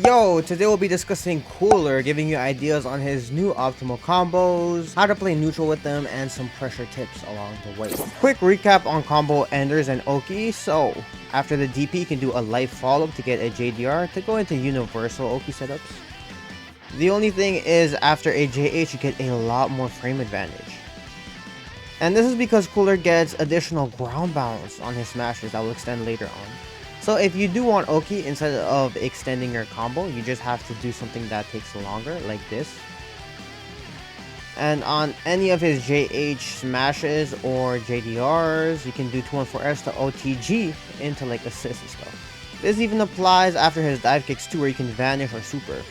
Yo, today we'll be discussing Cooler, giving you ideas on his new optimal combos, how to play neutral with them, and some pressure tips along the way. Quick recap on combo enders and Oki. So, after the DP, you can do a light follow-up to get a JDR to go into universal Oki setups. The only thing is, after a JH, you get a lot more frame advantage. And this is because Cooler gets additional ground bounce on his smashes that will extend later on. So if you do want Oki, instead of extending your combo, you just have to do something that takes longer, like this. And on any of his JH smashes or JDRs, you can do 214S to OTG into like assists and stuff. This even applies after his dive kicks too, where you can vanish or super.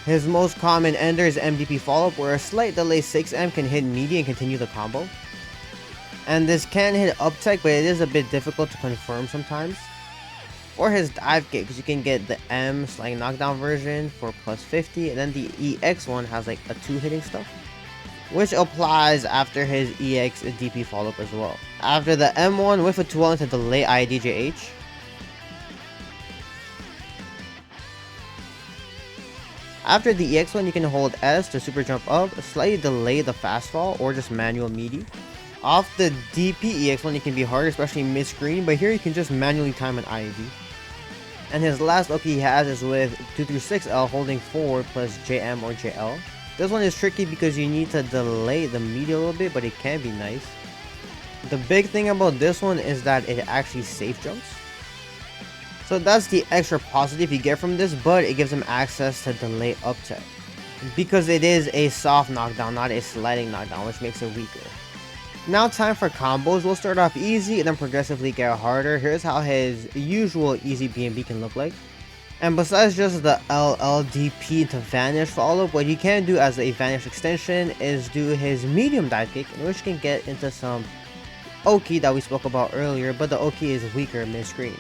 His most common ender is MDP follow-up, where a slight delay 6M can hit meaty and continue the combo. And this can hit up tech, but it is a bit difficult to confirm sometimes. For his dive kicks, you can get the M sliding knockdown version for plus 50, and then the EX one has like a 2 hitting stuff, which applies after his EX DP follow-up as well. After the M1 with a 2L into delay IDJH. After the EX one, you can hold S to super jump up, slightly delay the fast fall, or just manual meaty. Off the DP EX one, it can be hard, especially mid-screen, but here you can just manually time an IED. And his last Oki he has is with 236L holding forward plus JM or JL. This one is tricky because you need to delay the meaty a little bit, but it can be nice. The big thing about this one is that it actually safe jumps. So that's the extra positive you get from this, but it gives him access to delay up tech, because it is a soft knockdown, not a sliding knockdown, which makes it weaker. Now time for combos. We'll start off easy and then progressively get harder. Here's how his usual easy BNB can look like. And besides just the LLDP to vanish follow-up, what you can do as a vanish extension is do his medium dive kick, in which you can get into some Oki that we spoke about earlier, but the Oki is weaker mid-screen.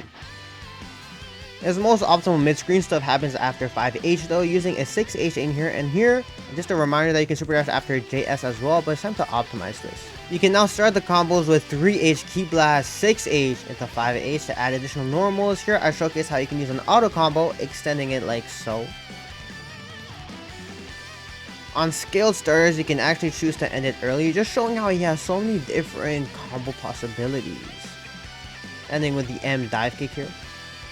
His most optimal mid-screen stuff happens after 5H though, using a 6H in here, and here, just a reminder that you can super dash after JS as well, but it's time to optimize this. You can now start the combos with 3H Key Blast, 6H into 5H to add additional normals. Here I showcase how you can use an auto combo, extending it like so. On scaled starters, you can actually choose to end it early, just showing how he has so many different combo possibilities. Ending with the M dive kick here.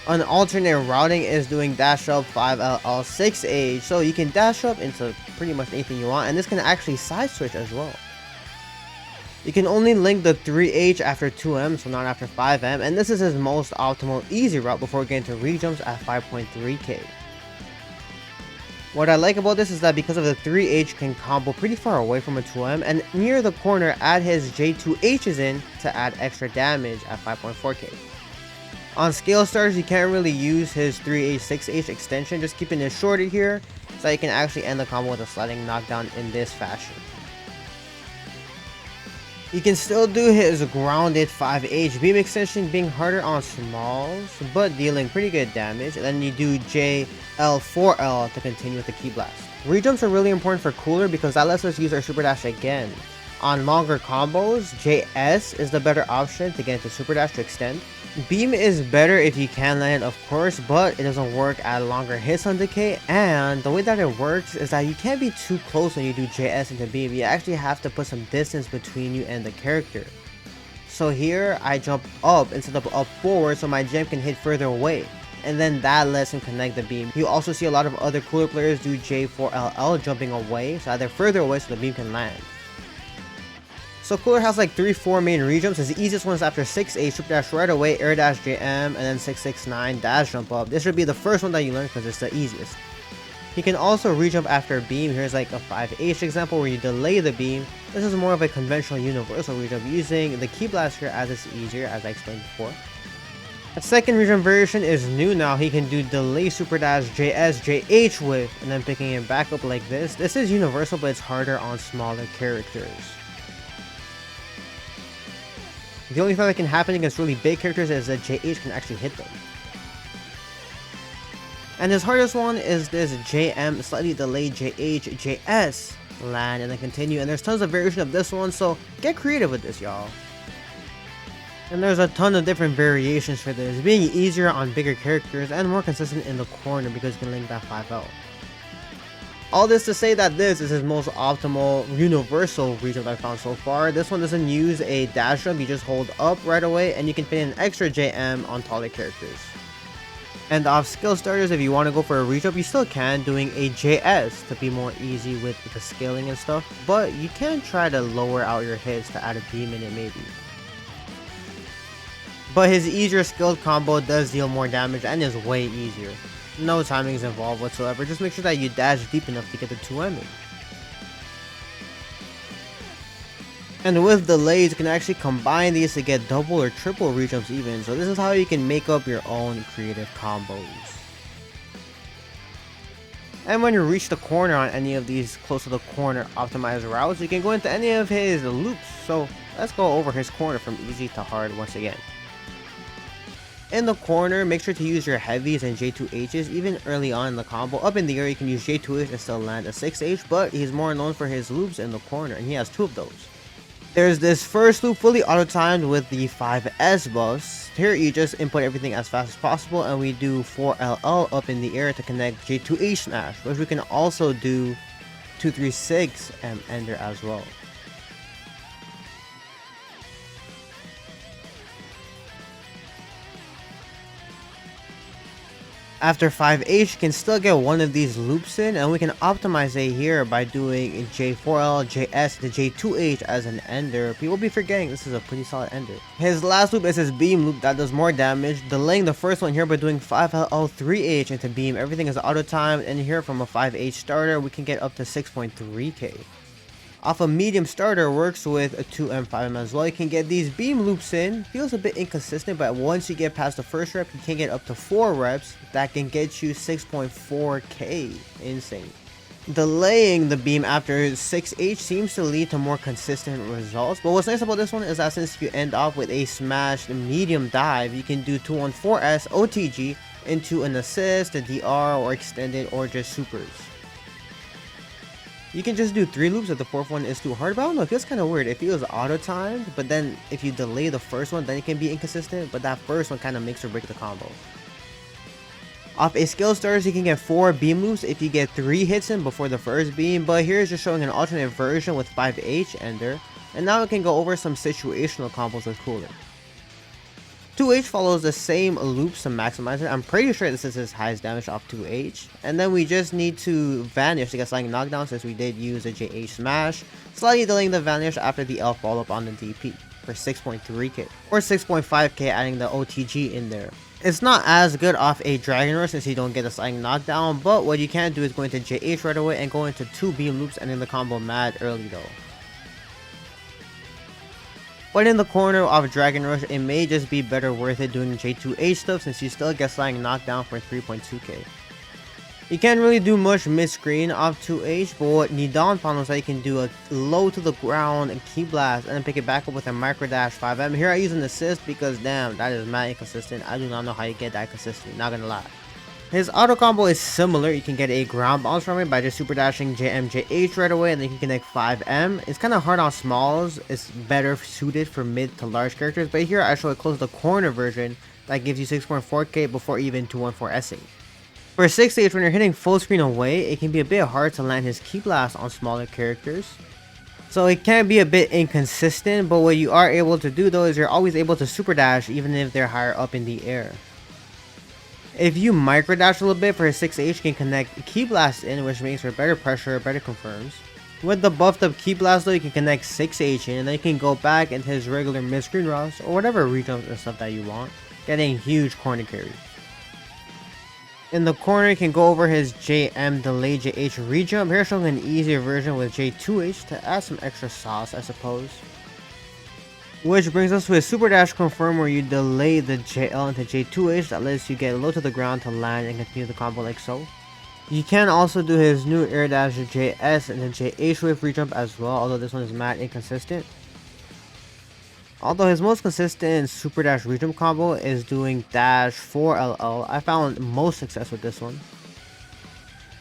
An alternate routing is doing dash up 5LL 6H, so you can dash up into pretty much anything you want, and this can actually side switch as well. You can only link the 3H after 2M, so not after 5M, and this is his most optimal easy route before getting to rejumps at 5.3k. What I like about this is that because of the 3H can combo pretty far away from a 2M, and near the corner add his J2H's in to add extra damage at 5.4k. On scale stars, you can't really use his 3H 6H extension, just keeping it shorted here so you can actually end the combo with a sliding knockdown in this fashion. You can still do his grounded 5H beam extension, being harder on smalls but dealing pretty good damage, and then you do JL4L to continue with the key blast. Rejumps are really important for Cooler because that lets us use our super dash again. On longer combos, JS is the better option to get into super dash to extend. Beam is better if you can land it, of course, but it doesn't work at longer hits on decay, and the way that it works is that you can't be too close when you do JS into beam. You actually have to put some distance between you and the character. So here I jump up instead of up forward so my gem can hit further away, and then that lets him connect the beam. You also see a lot of other Cooler players do J4LL jumping away, so either further away so the beam can land. So Cooler has like 3-4 main rejumps. His easiest one is after 6H, super dash right away, air dash JM, and then 669 dash jump up. This should be the first one that you learn because it's the easiest. He can also rejump after beam. Here's like a 5H example where you delay the beam. This is more of a conventional universal rejump using the key blast here, as it's easier, as I explained before. The second rejump version is new now. He can do delay super dash JS JH with, and then picking it back up like this. This is universal, but it's harder on smaller characters. The only thing that can happen against really big characters is that JH can actually hit them. And his hardest one is this JM slightly delayed JH JS land and then continue, and there's tons of variation of this one, so get creative with this, y'all. And there's a ton of different variations for this, being easier on bigger characters and more consistent in the corner because you can link that 5L. All this to say that this is his most optimal universal reach jump I've found so far. This one doesn't use a dash jump, you just hold up right away and you can fit in extra JM on taller characters. And off skill starters, if you want to go for a reach up, you still can, doing a JS to be more easy with the scaling and stuff, but you can try to lower out your hits to add a beam in it maybe. But his easier skilled combo does deal more damage and is way easier. No timings involved whatsoever, just make sure that you dash deep enough to get the 2M in. And with delays, you can actually combine these to get double or triple reach jumps even, so this is how you can make up your own creative combos. And when you reach the corner on any of these close to the corner optimized routes, you can go into any of his loops, so let's go over his corner from easy to hard once again. In the corner, make sure to use your heavies and J2Hs even early on in the combo. Up in the air, you can use J2H and still land a 6H, but he's more known for his loops in the corner, and he has 2 of those. There's this first loop fully auto-timed with the 5S buffs. Here, you just input everything as fast as possible, and we do 4LL up in the air to connect J2H smash, which we can also do 236 and ender as well. After 5H, you can still get one of these loops in, and we can optimize it here by doing J4L, JS, to J2H as an ender. People be forgetting this is a pretty solid ender. His last loop is his beam loop that does more damage, delaying the first one here by doing 5LL, 3H into beam. Everything is auto-timed, and here from a 5H starter, we can get up to 6.3k. Off a medium starter works with a 2M, 5M as well. You can get these beam loops in. Feels a bit inconsistent, but once you get past the first rep, you can get up to 4 reps. That can get you 6.4k. Insane. Delaying the beam after 6H seems to lead to more consistent results. But what's nice about this one is that since you end off with a smashed medium dive, you can do 214S OTG into an assist, a DR, or extended, or just supers. You can just do 3 loops if the 4th one is too hard, but I don't know, it feels kind of weird. It feels auto-timed, but then if you delay the first one, then it can be inconsistent, but that first one kind of makes or breaks the combo. Off a skill stars, you can get 4 beam loops if you get 3 hits in before the first beam, but here is just showing an alternate version with 5H ender, and now we can go over some situational combos with Cooler. 2H follows the same loops to maximize it. I'm pretty sure this is his highest damage off 2H. And then we just need to vanish to get sliding knockdown since we did use a JH smash, slightly delaying the vanish after the L follow up on the DP for 6.3k or 6.5k adding the OTG in there. It's not as good off a Dragon Rush since you don't get a sliding knockdown, but what you can do is go into JH right away and go into 2 beam loops and in the combo mad early though. But in the corner of Dragon Rush, it may just be better worth it doing J2H stuff since you still get sliding knockdown for 3.2k. You can't really do much mid-screen off 2H, but what Nidon found was that you can do a low to the ground and key blast and then pick it back up with a micro dash 5M. Here I use an assist because damn, that is mad inconsistent. I do not know how you get that consistent, not gonna lie. His auto combo is similar. You can get a ground bounce from it by just super dashing JMJH right away and then you can connect 5M. It's kind of hard on smalls. It's better suited for mid to large characters, but here I show a close to the corner version that gives you 6.4k before even 214S'ing. For 6H, when you're hitting full screen away, it can be a bit hard to land his key blast on smaller characters. So it can be a bit inconsistent, but what you are able to do though is you're always able to super dash even if they're higher up in the air. If you micro dash a little bit for his 6H, you can connect Key Blast in, which makes for better pressure, better confirms. With the buffed up Key Blast though, you can connect 6H in, and then you can go back into his regular mid-screen routes, or whatever rejumps and stuff that you want, getting huge corner carry. In the corner, you can go over his JM delay JH rejump, here showing an easier version with J2H to add some extra sauce, I suppose. Which brings us to a super dash confirm where you delay the JL into J2H that lets you get low to the ground to land and continue the combo like so. You can also do his new air dash JS and then JH wave rejump as well, although this one is mad inconsistent. Although his most consistent super dash rejump combo is doing dash 4LL, I found most success with this one.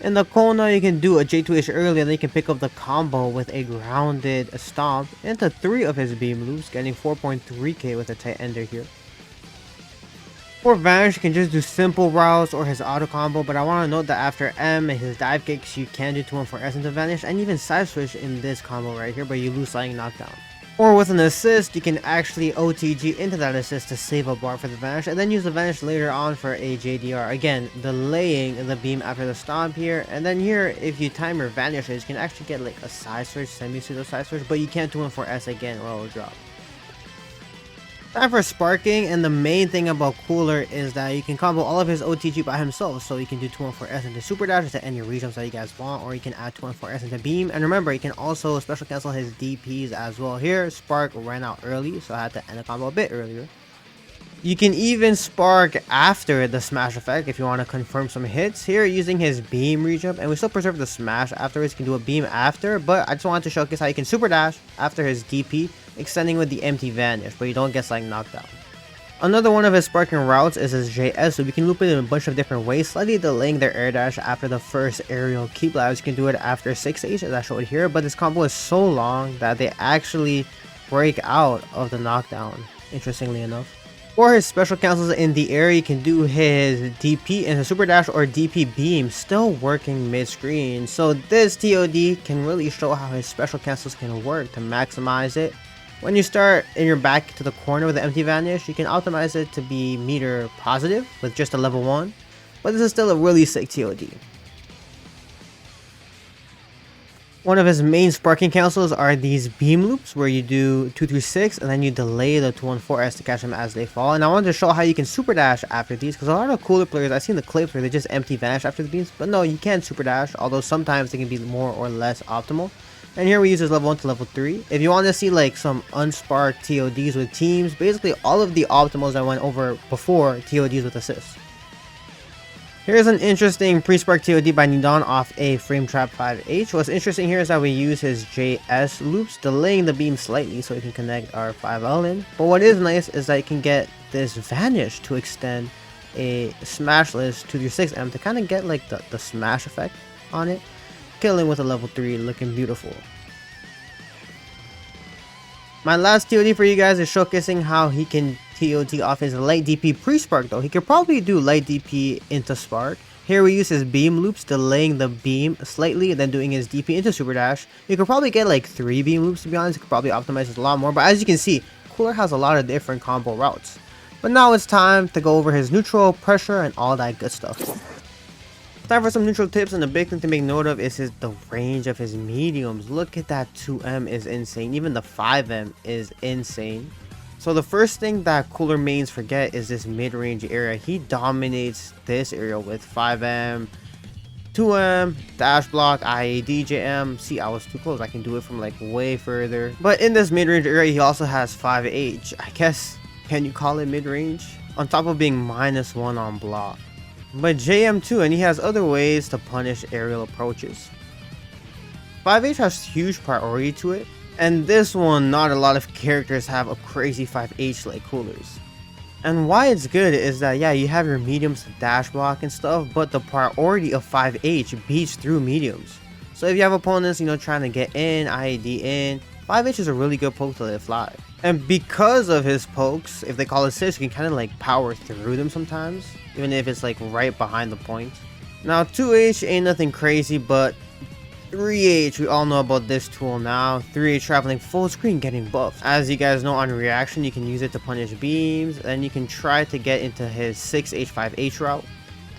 In the Kona, you can do a J2H early and then you can pick up the combo with a grounded stomp into 3 of his beam loops, getting 4.3k with a tight ender here. For Vanish, you can just do simple routes or his auto combo, but I want to note that after M and his dive kicks, you can do 2-1-4S into Vanish and even side switch in this combo right here, but you lose sliding knockdown. Or with an assist, you can actually OTG into that assist to save a bar for the Vanish, and then use the Vanish later on for a JDR. Again, delaying the beam after the stomp here, and then here, if you time your Vanishes, you can actually get like a side switch, semi-pseudo side switch, but you can't 2-1-4S again or it'll drop. Time for sparking, and the main thing about Cooler is that you can combo all of his OTG by himself, so you can do 2-1-4S into super dash to any rejumps that you guys want, or you can add 2-1-4S into beam. And remember, you can also special cancel his DPs as well. Here, spark ran out early, so I had to end the combo a bit earlier. You can even spark after the smash effect if you want to confirm some hits. Here, using his beam rejump, and we still preserve the smash afterwards. You can do a beam after, but I just wanted to showcase how you can super dash after his DP, extending with the empty Vanish, but you don't get like knockdown. Another one of his sparking routes is his JS, so we can loop it in a bunch of different ways, slightly delaying their air dash after the first aerial keep labs. You can do it after 6H as I showed here, but this combo is so long that they actually break out of the knockdown, interestingly enough. For his special cancels in the air, you can do his DP and his super dash or DP beam, still working mid-screen. So this TOD can really show how his special cancels can work to maximize it. When you start in your back to the corner with the empty Vanish, you can optimize it to be meter positive with just a level 1, but this is still a really sick TOD. One of his main sparking cancels are these beam loops where you do 2-3-6 and then you delay the 2-1-4S to catch them as they fall. And I wanted to show how you can super dash after these, because a lot of Cooler players, I've seen the clips where they just empty Vanish after the beams, but no, you can super dash, although sometimes they can be more or less optimal. And here we use his level 1 to level 3. If you want to see like some unsparked TODs with teams, basically all of the optimals I went over before TODs with assists. Here's an interesting pre-spark TOD by Nidon off a frame trap 5H. What's interesting here is that we use his JS loops, delaying the beam slightly so we can connect our 5L in. But what is nice is that you can get this Vanish to extend a smashless 2-3-6M to kind of get like the smash effect on it. Killing with a level 3, looking beautiful. My last TOD for you guys is showcasing how he can TOD off his light DP pre-spark though. He could probably do light DP into spark. Here we use his beam loops, delaying the beam slightly and then doing his DP into super dash. You could probably get like 3 beam loops, to be honest. You could probably optimize this a lot more, but as you can see, Cooler has a lot of different combo routes. But now it's time to go over his neutral, pressure, and all that good stuff. Time for some neutral tips, and the big thing to make note of is the range of his mediums. Look at that 2M is insane. Even the 5M is insane. So the first thing that Cooler mains forget is this mid-range area. He dominates this area with 5M, 2M, dash block, IA, DJM. See, I was too close. I can do it from like way further. But in this mid-range area, he also has 5H. I guess, can you call it mid-range? On top of being -1 on block. But JM too, and he has other ways to punish aerial approaches. 5H has huge priority to it, and this one, not a lot of characters have a crazy 5H like Cooler's. And why it's good is that, yeah, you have your mediums to dash block and stuff, but the priority of 5H beats through mediums. So if you have opponents, you know, trying to get in, IAD in, 5H is a really good poke to let fly. And because of his pokes, if they call assists, you can kind of like power through them sometimes, even if it's like right behind the point. Now 2H ain't nothing crazy, but 3H, we all know about this tool now. 3H traveling full screen, getting buffed. As you guys know, on reaction, you can use it to punish beams, and you can try to get into his 6H, 5H route,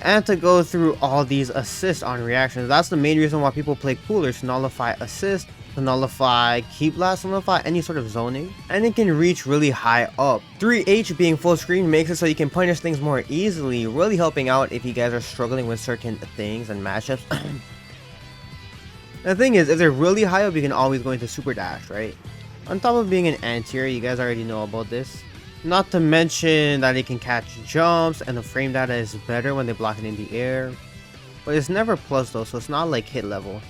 and to go through all these assists on reactions. That's the main reason why people play Cooler, to nullify assist, to nullify keep blast, nullify any sort of zoning, and it can reach really high up. 3H being full screen makes it so you can punish things more easily, really helping out if you guys are struggling with certain things and matchups. The thing is, if they're really high up, you can always go into super dash, right? On top of being an anti-air, you guys already know about this. Not to mention that it can catch jumps, and the frame data is better when they block it in the air. But it's never plus though, so it's not like hit level.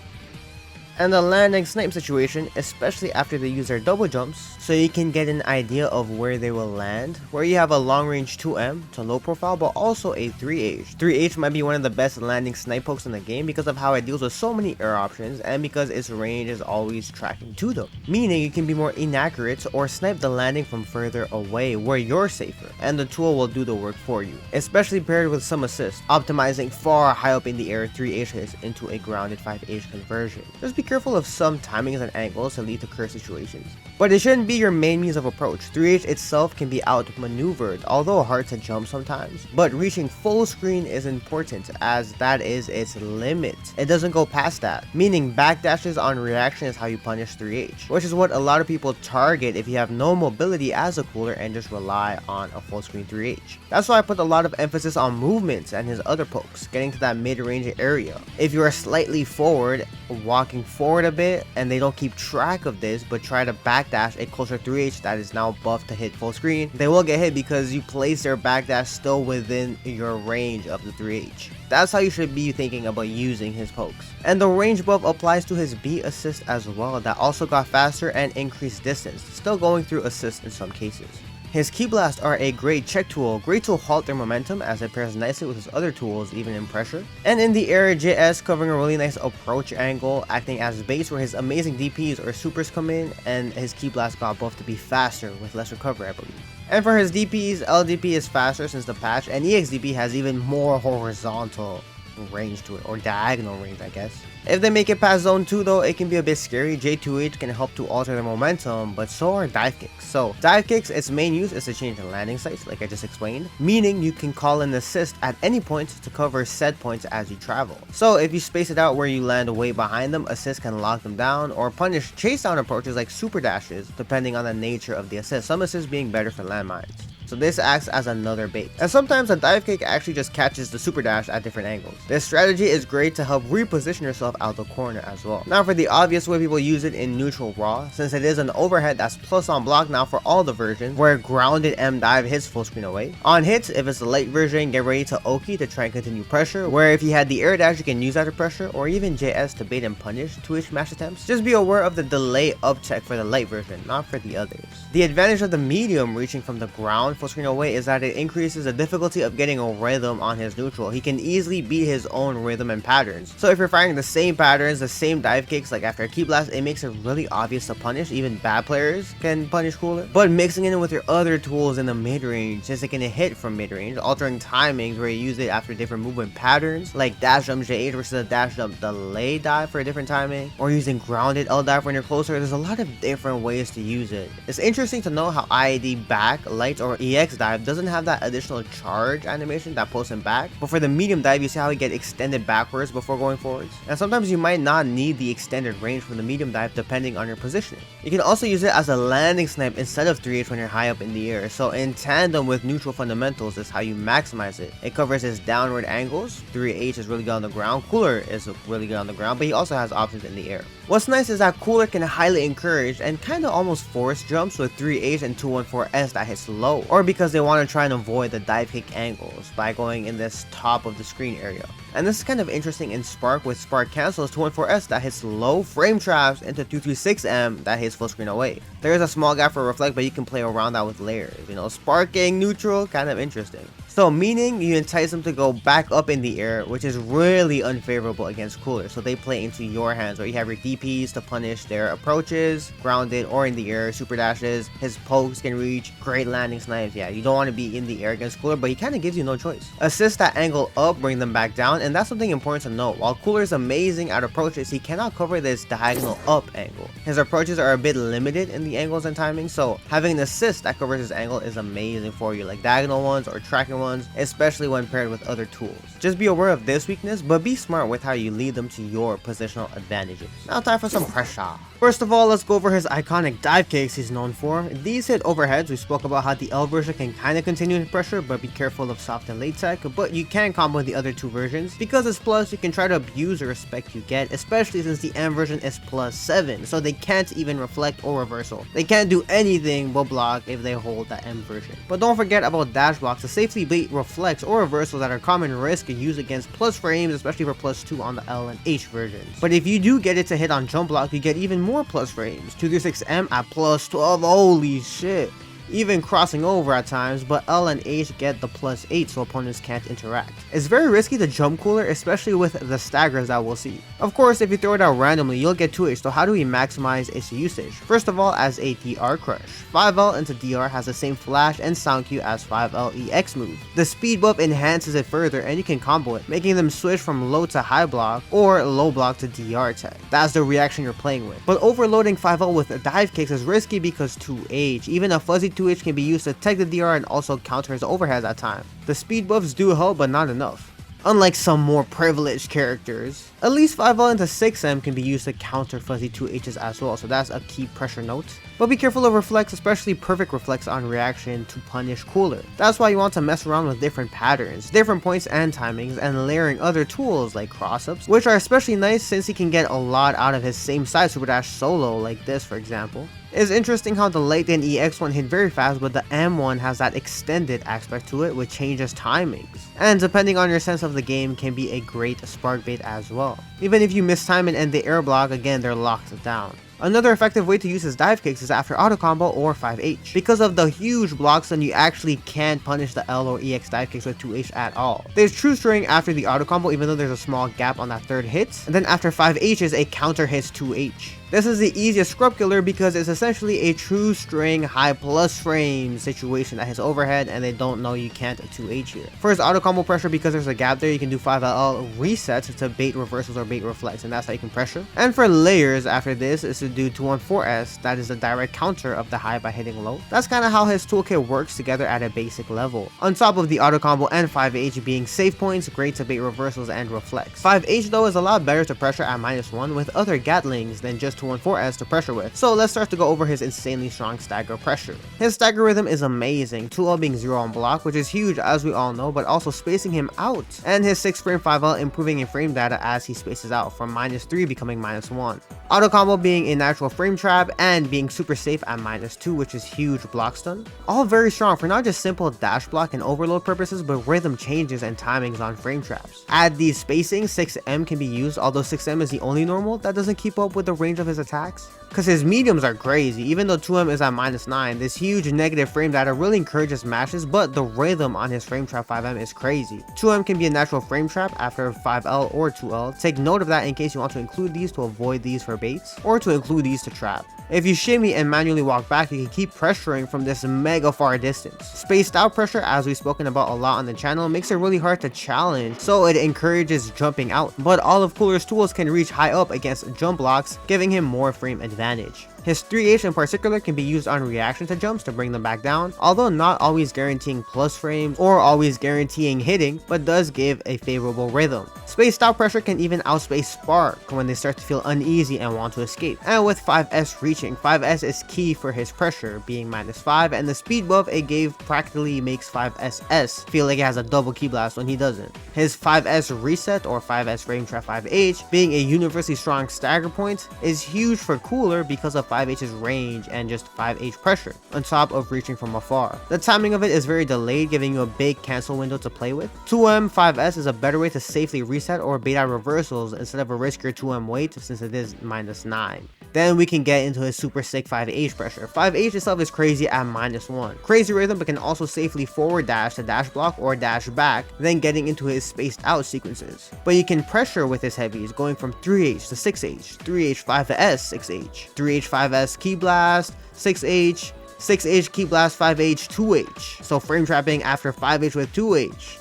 and the land and snipe situation, especially after they use their double jumps, so you can get an idea of where they will land, where you have a long range 2M to low profile but also a 3H. 3H might be one of the best landing snipe pokes in the game because of how it deals with so many air options and because its range is always tracking to them, meaning you can be more inaccurate or snipe the landing from further away where you're safer, and the tool will do the work for you, especially paired with some assist, optimizing far high up in the air 3H hits into a grounded 5H conversion. Just be careful of some timings and angles to lead to curse situations, but it shouldn't be your main means of approach. 3H itself can be outmaneuvered, although hard to jump sometimes, but reaching full screen is important as that is its limit. It doesn't go past that, meaning backdashes on reaction is how you punish 3H, which is what a lot of people target if you have no mobility as a cooler and just rely on a full screen 3H. That's why I put a lot of emphasis on movements and his other pokes, getting to that mid-range area. If you are slightly forward, walking forward a bit, and they don't keep track of this but try to backdash a closer 3H that is now buffed to hit full screen, they will get hit because you place their backdash still within your range of the 3H. That's how you should be thinking about using his pokes. And the range buff applies to his B assist as well, that also got faster and increased distance, still going through assist in some cases. His Ki Blasts are a great check tool, great to halt their momentum as it pairs nicely with his other tools even in pressure. And in the air, JS covering a really nice approach angle, acting as base where his amazing DPs or supers come in, and his Ki Blast got buffed to be faster with less recovery, I believe. And for his DPs, LDP is faster since the patch, and EXDP has even more horizontal range to it, or diagonal range I guess. If they make it past zone 2 though, it can be a bit scary. J2H can help to alter their momentum, but so are dive kicks. So dive kicks, its main use is to change the landing sites like I just explained, meaning you can call an assist at any point to cover said points as you travel. So if you space it out where you land way behind them, assist can lock them down or punish chase down approaches like super dashes depending on the nature of the assist, some assists being better for landmines. So this acts as another bait. And sometimes a dive kick actually just catches the super dash at different angles. This strategy is great to help reposition yourself out the corner as well. Now for the obvious way people use it in neutral raw, since it is an overhead that's plus on block now for all the versions, where grounded M dive hits full screen away. On hits, if it's the light version, get ready to Oki to try and continue pressure, where if you had the air dash you can use after pressure, or even JS to bait and punish 2H mash attempts. Just be aware of the delay up check for the light version, not for the others. The advantage of the medium reaching from the ground full screen away is that it increases the difficulty of getting a rhythm on his neutral. He can easily beat his own rhythm and patterns. So if you're firing the same patterns, the same dive kicks like after a Ki Blast, it makes it really obvious to punish. Even bad players can punish cooler. But mixing it in with your other tools in the mid-range, since it can hit from mid-range, altering timings where you use it after different movement patterns, like dash jump J8 versus a dash jump delay dive for a different timing, or using grounded L dive when you're closer. There's a lot of different ways to use it. It's interesting to know how IAD back, light, or EX dive doesn't have that additional charge animation that pulls him back, but for the medium dive you see how he get extended backwards before going forwards, and sometimes you might not need the extended range from the medium dive depending on your positioning. You can also use it as a landing snipe instead of 3H when you're high up in the air, so in tandem with neutral fundamentals is how you maximize it. It covers his downward angles. 3H is really good on the ground, Cooler is really good on the ground, but he also has options in the air. What's nice is that Cooler can highly encourage and kind of almost force jumps with 3H and 214S that hits low, or because they want to try and avoid the dive kick angles by going in this top of the screen area. And this is kind of interesting in Spark with Spark cancels 214S that hits low frame traps into 236M that hits full screen away. There is a small gap for reflect, but you can play around that with layers. You know, sparking neutral, kind of interesting. So meaning you entice them to go back up in the air, which is really unfavorable against Cooler. So they play into your hands where you have your DPs to punish their approaches, grounded or in the air, super dashes, his pokes can reach, great landing snipes. Yeah, you don't want to be in the air against Cooler, but he kind of gives you no choice. Assist that angle up, bring them back down, and that's something important to note. While Cooler is amazing at approaches, he cannot cover this diagonal up angle. His approaches are a bit limited in the angles and timing, so having an assist that covers his angle is amazing for you, like diagonal ones or tracking ones, especially when paired with other tools. Just be aware of this weakness, but be smart with how you lead them to your positional advantages. Now time for some pressure. First of all, let's go over his iconic dive kicks he's known for. These hit overheads. We spoke about how the L version can kind of continue in pressure, but be careful of soft and late tech, but you can combo the other two versions. Because it's plus, you can try to abuse the respect you get, especially since the M version is +7, so they can't even reflect or reversal. They can't do anything but block if they hold that M version. But don't forget about dash blocks to safely bait reflex or reversals that are common risk used against plus frames, especially for +2 on the L and H versions. But if you do get it to hit on jump block, you get even more plus frames. 236M at +12, holy shit. Even crossing over at times, but L and H get the +8 so opponents can't interact. It's very risky to jump cooler, especially with the staggers that we'll see. Of course, if you throw it out randomly, you'll get 2H, so how do we maximize its usage? First of all, as a DR crush. 5L into DR has the same flash and sound cue as 5L EX move. The speed buff enhances it further and you can combo it, making them switch from low to high block or low block to DR tech. That's the reaction you're playing with. But overloading 5L with dive kicks is risky because 2H, even a fuzzy 2H can be used to tech the DR and also counter his overheads at times. The speed buffs do help, but not enough. Unlike some more privileged characters, at least 5L into 6M can be used to counter fuzzy 2Hs as well, so that's a key pressure note. But be careful of reflex, especially perfect reflex on reaction to punish cooler. That's why you want to mess around with different patterns, different points and timings, and layering other tools like cross-ups, which are especially nice since he can get a lot out of his same side super dash solo, like this for example. It's interesting how the late in EX one hit very fast, but the M1 has that extended aspect to it which changes timings. And depending on your sense of the game can be a great spark bait as well. Even if you miss time and end the air block, again they're locked down. Another effective way to use his dive kicks is after auto combo or 5H. Because of the huge blocks, then you actually can't punish the L or EX dive kicks with 2H at all. There's true string after the auto combo even though there's a small gap on that third hit, and then after 5H is a counter hits 2H. This is the easiest scrub killer because it's essentially a true string high plus frame situation that hits overhead and they don't know you can't 2H here. For his auto combo pressure, because there's a gap there, you can do 5L reset to bait reversals or bait reflex, and that's how you can pressure. And for layers after this is to do 214S, that is a direct counter of the high by hitting low. That's kind of how his toolkit works together at a basic level. On top of the auto combo and 5H being save points, great to bait reversals and reflex. 5H though is a lot better to pressure at -1 with other Gatlings than just 214S to pressure with. So let's start to go over his insanely strong stagger pressure. His stagger rhythm is amazing, 2L being 0 on block, which is huge as we all know, but also spacing him out. And his 6 frame 5L improving in frame data as he spaces out, from -3 becoming -1. Auto combo being a natural frame trap and being super safe at -2, which is huge block stun. All very strong for not just simple dash block and overload purposes, but rhythm changes and timings on frame traps. Add these spacings, 6M can be used, although 6M is the only normal that doesn't keep up with the range of his attacks. Because his mediums are crazy. Even though 2M is at -9, this huge negative frame data really encourages mashes, but the rhythm on his frame trap 5M is crazy. 2M can be a natural frame trap after 5L or 2L. Take note of that in case you want to include these to avoid these for baits, or to include these to trap. If you shimmy and manually walk back, you can keep pressuring from this mega far distance. Spaced out pressure, as we've spoken about a lot on the channel, makes it really hard to challenge, so it encourages jumping out. But all of Cooler's tools can reach high up against jump blocks, giving him more frame advantage. His 3H in particular can be used on reaction to jumps to bring them back down, although not always guaranteeing plus frames or always guaranteeing hitting, but does give a favorable rhythm. Spaced out pressure can even outspace Spark when they start to feel uneasy and want to escape. And with 5S reaching, 5S is key for his pressure being -5, and the speed buff it gave practically makes 5SS feel like it has a double key blast when he doesn't. His 5S reset or 5S frame trap 5H being a universally strong stagger point is huge for Cooler because of 5H's range and just 5H pressure, on top of reaching from afar. The timing of it is very delayed, giving you a big cancel window to play with. 2M 5S is a better way to safely reset or bait out reversals instead of a riskier 2M wait since it is -9. Then we can get into his super sick 5H pressure. 5H itself is crazy at -1. Crazy rhythm, but can also safely forward dash to dash block or dash back, then getting into his spaced out sequences. But you can pressure with his heavies, going from 3H to 6H, 3H 5S 6H, 3H 5S key blast, 6H, 6H key blast 5H 2H. So frame trapping after 5H with 2H.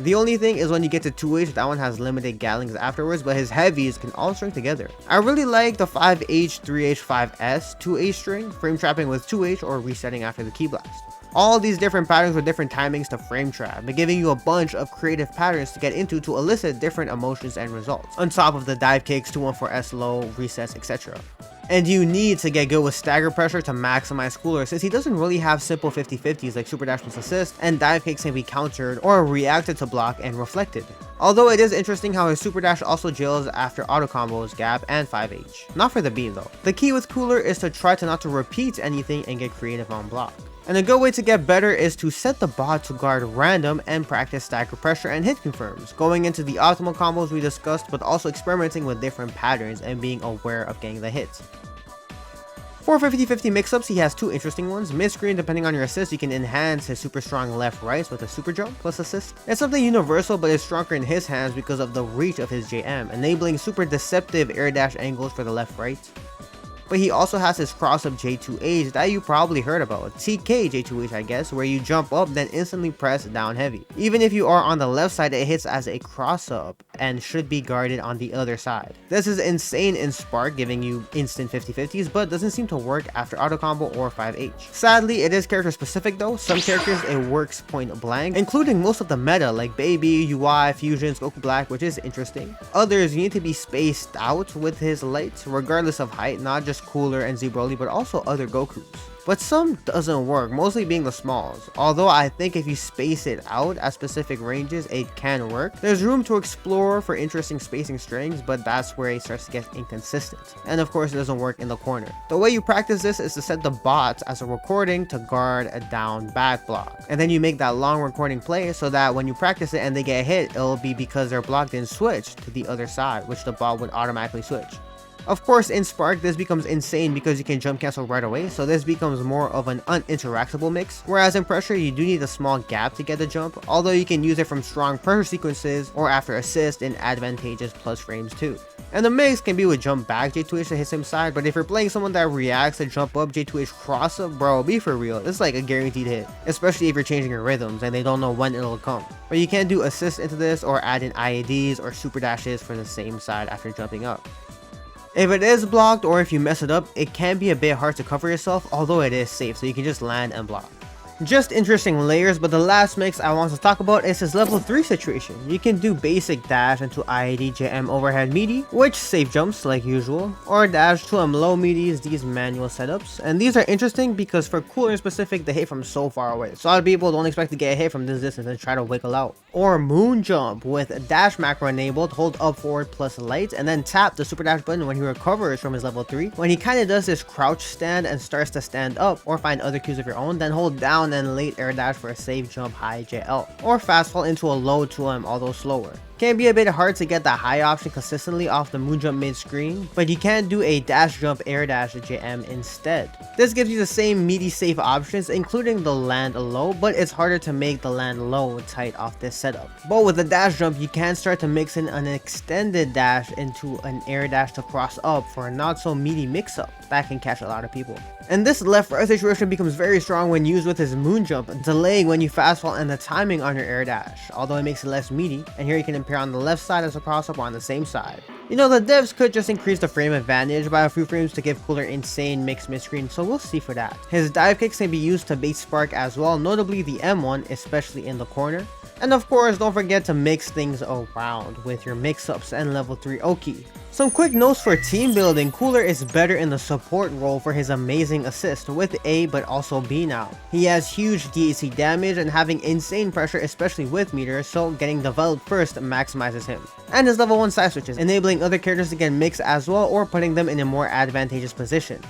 The only thing is when you get to 2H, that one has limited Gatlings afterwards, but his heavies can all string together. I really like the 5H, 3H, 5S, 2H string, frame trapping with 2H or resetting after the key blast. All these different patterns with different timings to frame trap, but giving you a bunch of creative patterns to get into to elicit different emotions and results, on top of the dive kicks, 214S low, resets, etc. And you need to get good with stagger pressure to maximize Cooler, since he doesn't really have simple 50-50s like super dash plus assist, and dive kicks can be countered or reacted to block and reflected. Although it is interesting how his super dash also jails after auto combos, gap, and 5H. Not for the beam though. The key with Cooler is to try to not to repeat anything and get creative on block. And a good way to get better is to set the bot to guard random and practice stagger pressure and hit confirms, going into the optimal combos we discussed, but also experimenting with different patterns and being aware of getting the hits. For 50-50 mix-ups, he has two interesting ones. Midscreen, depending on your assist, you can enhance his super strong left-rights with a super jump plus assist. It's something universal, but it's stronger in his hands because of the reach of his JM, enabling super deceptive air dash angles for the left-right. But he also has his cross-up J2H that you probably heard about, TK J2H I guess, where you jump up then instantly press down heavy. Even if you are on the left side, it hits as a cross-up and should be guarded on the other side. This is insane in Spark, giving you instant 50-50s, but doesn't seem to work after auto combo or 5H. Sadly, it is character specific though. Some characters it works point blank, including most of the meta like Baby, UI, Fusions, Goku Black, which is interesting. Others, you need to be spaced out with his lights, regardless of height, not just Cooler and Z Broly, but also other Gokus. But some doesn't work, mostly being the smalls. Although I think if you space it out at specific ranges, it can work. There's room to explore for interesting spacing strings, but that's where it starts to get inconsistent. And of course, it doesn't work in the corner. The way you practice this is to set the bots as a recording to guard a down back block. And then you make that long recording play so that when you practice it and they get hit, it'll be because their block didn't switch to the other side, which the bot would automatically switch. Of course, in Spark, this becomes insane because you can jump cancel right away, so this becomes more of an uninteractable mix, whereas in Pressure, you do need a small gap to get the jump, although you can use it from strong pressure sequences or after assist in advantageous plus frames too. And the mix can be with jump back J2H to hit same side, but if you're playing someone that reacts to jump up J2H cross up, bro, be for real, it's like a guaranteed hit, especially if you're changing your rhythms and they don't know when it'll come. But you can't do assist into this or add in IADs or super dashes for the same side after jumping up. If it is blocked or if you mess it up, it can be a bit hard to cover yourself, although it is safe, so you can just land and block. Just interesting layers, but the last mix I want to talk about is his level 3 situation. You can do basic dash into IAD JM overhead meaty, which safe jumps like usual, or dash to low meaties, these manual setups. And these are interesting because for Cooler in specific, they hit from so far away. So a lot of people don't expect to get hit from this distance and try to wiggle out. Or moon jump with dash macro enabled, hold up forward plus light, and then tap the super dash button when he recovers from his level 3. When he kind of does this crouch stand and starts to stand up or find other cues of your own, then hold down and late air dash for a safe jump high JL, or fast fall into a low 2M although slower. Can be a bit hard to get the high option consistently off the moon jump mid screen, but you can do a dash jump air dash JM instead. This gives you the same meaty safe options including the land low, but it's harder to make the land low tight off this setup. But with the dash jump, you can start to mix in an extended dash into an air dash to cross up for a not so meaty mix up that can catch a lot of people. And this left right situation becomes very strong when used with his moon jump, delaying when you fast fall and the timing on your air dash, although it makes it less meaty, and here you can appear on the left side as a cross up or on the same side. You know, the devs could just increase the frame advantage by a few frames to give Cooler insane mixed mid-screen, so we'll see for that. His dive kicks can be used to bait Spark as well, notably the M1, especially in the corner. And of course, don't forget to mix things around with your mix-ups and level 3 Oki. Some quick notes for team building. Cooler is better in the support role for his amazing assist with A but also B now. He has huge DAC damage and having insane pressure, especially with meters, so getting developed first maximizes him. And his level 1 side switches, enabling other characters to get mixed as well or putting them in a more advantageous position.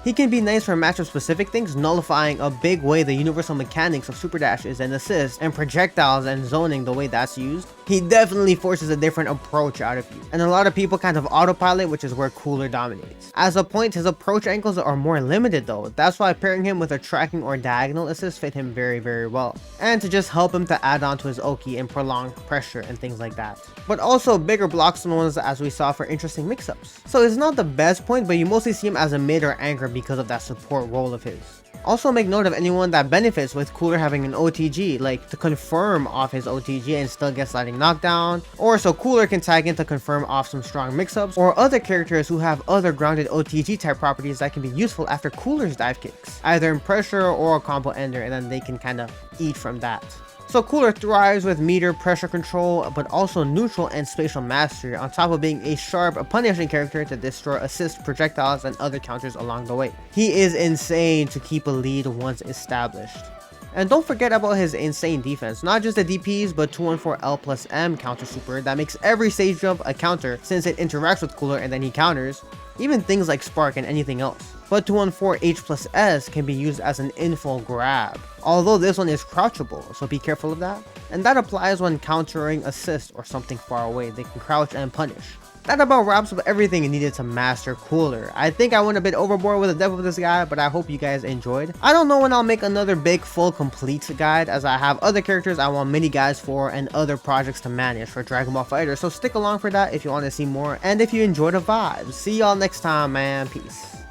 He can be nice for matchup specific things, nullifying a big way the universal mechanics of super dashes and assists and projectiles and zoning the way that's used. He definitely forces a different approach out of you, and a lot of people kind of autopilot, which is where Cooler dominates. As a point, his approach angles are more limited though, that's why pairing him with a tracking or diagonal assist fit him very well, and to just help him to add on to his Oki and prolong pressure and things like that. But also bigger blocks than ones as we saw for interesting mix-ups. So it's not the best point, but you mostly see him as a mid or anchor because of that support role of his. Also make note of anyone that benefits with Cooler having an OTG, like to confirm off his OTG and still get sliding knockdown, or so Cooler can tag in to confirm off some strong mix-ups, or other characters who have other grounded OTG type properties that can be useful after Cooler's dive kicks, either in pressure or a combo ender, and then they can kind of eat from that. So Cooler thrives with meter pressure control, but also neutral and spatial mastery, on top of being a sharp, punishing character to destroy assist projectiles and other counters along the way. He is insane to keep a lead once established. And don't forget about his insane defense, not just the DPs, but 214L plus M counter super that makes every stage jump a counter since it interacts with Cooler and then he counters, even things like Spark and anything else. but 214H+S can be used as an inflow grab, although this one is crouchable, so be careful of that. And that applies when countering assist or something far away, they can crouch and punish. That about wraps up everything needed to master Cooler. I think I went a bit overboard with the depth of this guide, but I hope you guys enjoyed. I don't know when I'll make another big full complete guide, as I have other characters I want mini guides for and other projects to manage for Dragon Ball FighterZ, so stick along for that if you want to see more and if you enjoy the vibes. See y'all next time, man. Peace.